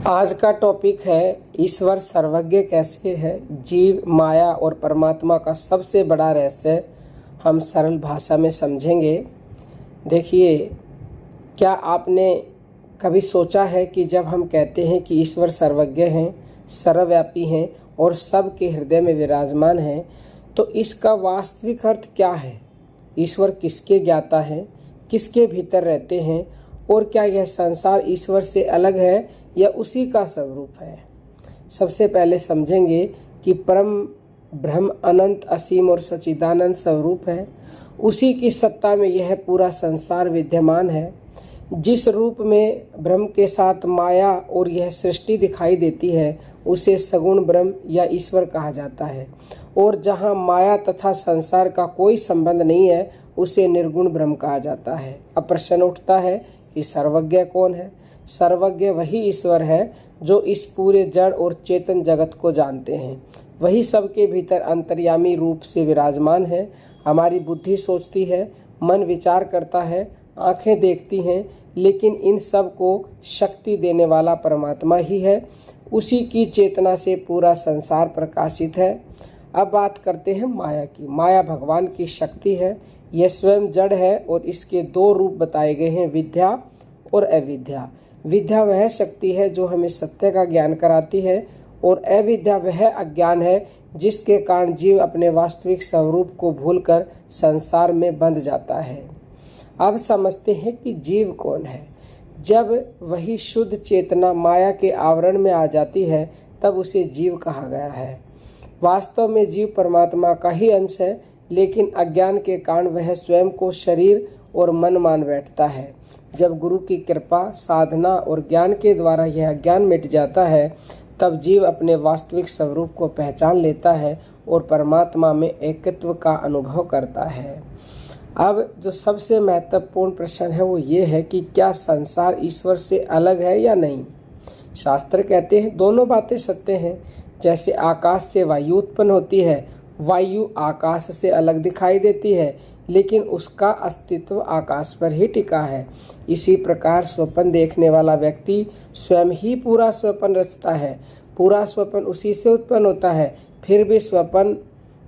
आज का टॉपिक है ईश्वर सर्वज्ञ कैसे है। जीव, माया और परमात्मा का सबसे बड़ा रहस्य हम सरल भाषा में समझेंगे। देखिए, क्या आपने कभी सोचा है कि जब हम कहते हैं कि ईश्वर सर्वज्ञ हैं, सर्वव्यापी हैं और सबके हृदय में विराजमान हैं, तो इसका वास्तविक अर्थ क्या है? ईश्वर किसके ज्ञाता हैं, किसके भीतर रहते हैं और क्या यह संसार ईश्वर से अलग है या उसी का स्वरूप है? सबसे पहले समझेंगे कि परम ब्रह्म अनंत, असीम और सच्चिदानंद स्वरूप है। उसी की सत्ता में यह पूरा संसार विद्यमान है। जिस रूप में ब्रह्म के साथ माया और यह सृष्टि दिखाई देती है, उसे सगुण ब्रह्म या ईश्वर कहा जाता है। और जहाँ माया तथा संसार का कोई संबंध नहीं है, उसे निर्गुण ब्रह्म कहा जाता है। अब प्रश्न उठता है कि सर्वज्ञ कौन है? सर्वज्ञ वही ईश्वर है जो इस पूरे जड़ और चेतन जगत को जानते हैं। वही सबके भीतर अंतर्यामी रूप से विराजमान है। हमारी बुद्धि सोचती है, मन विचार करता है, आंखें देखती हैं, लेकिन इन सब को शक्ति देने वाला परमात्मा ही है। उसी की चेतना से पूरा संसार प्रकाशित है। अब बात करते हैं माया की। माया भगवान की शक्ति है। यह स्वयं जड़ है और इसके दो रूप बताए गए हैं, विद्या और अविद्या। विद्या वह शक्ति है जो हमें सत्य का ज्ञान कराती है और अविद्या वह अज्ञान है जिसके कारण जीव अपने वास्तविक स्वरूप को भूलकर संसार में बंध जाता है। अब समझते हैं कि जीव कौन है। जब वही शुद्ध चेतना माया के आवरण में आ जाती है, तब उसे जीव कहा गया है। वास्तव में जीव परमात्मा का ही अंश है, लेकिन अज्ञान के कारण वह स्वयं को शरीर और मन मान बैठता है। जब गुरु की कृपा, साधना और ज्ञान के द्वारा यह अज्ञान मिट जाता है, तब जीव अपने वास्तविक स्वरूप को पहचान लेता है और परमात्मा में एकत्व का अनुभव करता है। अब जो सबसे महत्वपूर्ण प्रश्न है वो ये है कि क्या संसार ईश्वर से अलग है या नहीं? शास्त्र कहते हैं दोनों बातें सत्य हैं। जैसे आकाश से वायु उत्पन्न होती है, वायु आकाश से अलग दिखाई देती है, लेकिन उसका अस्तित्व आकाश पर ही टिका है। इसी प्रकार स्वप्न देखने वाला व्यक्ति स्वयं ही पूरा स्वप्न रचता है। पूरा स्वप्न उसी से उत्पन्न होता है, फिर भी स्वप्न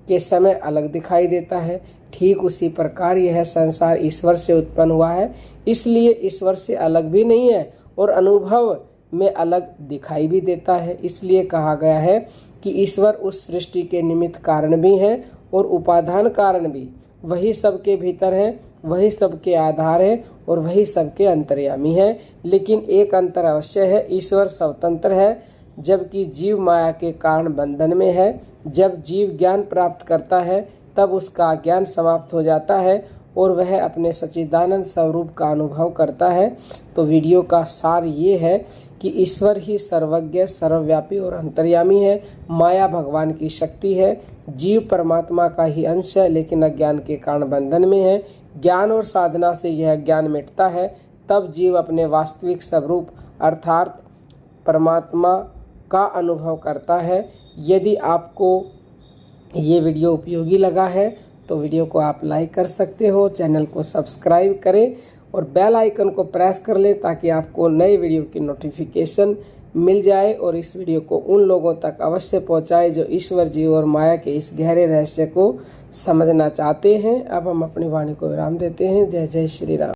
के समय अलग दिखाई देता है। ठीक उसी प्रकार यह संसार ईश्वर से उत्पन्न हुआ है, इसलिए ईश्वर से अलग भी नहीं है और अनुभव में अलग दिखाई भी देता है। इसलिए कहा गया है कि ईश्वर उस सृष्टि के निमित्त कारण भी हैं और उपादान कारण भी। वही सबके भीतर है, वही सबके आधार है और वही सबके अंतर्यामी है। लेकिन एक अंतर अवश्य है, ईश्वर स्वतंत्र है, जबकि जीव माया के कारण बंधन में है। जब जीव ज्ञान प्राप्त करता है, तब उसका ज्ञान समाप्त हो जाता है और वह अपने सच्चिदानंद स्वरूप का अनुभव करता है। तो वीडियो का सार ये है कि ईश्वर ही सर्वज्ञ, सर्वव्यापी और अंतर्यामी है। माया भगवान की शक्ति है। जीव परमात्मा का ही अंश है, लेकिन अज्ञान के कारण बंधन में है। ज्ञान और साधना से यह ज्ञान मिटता है, तब जीव अपने वास्तविक स्वरूप अर्थात परमात्मा का अनुभव करता है। यदि आपको ये वीडियो उपयोगी लगा है तो वीडियो को आप लाइक कर सकते हो, चैनल को सब्सक्राइब करें और बेल आइकन को प्रेस कर लें ताकि आपको नए वीडियो की नोटिफिकेशन मिल जाए और इस वीडियो को उन लोगों तक अवश्य पहुंचाए जो ईश्वर, जीव और माया के इस गहरे रहस्य को समझना चाहते हैं। अब हम अपनी वाणी को विराम देते हैं। जय जय श्री राम।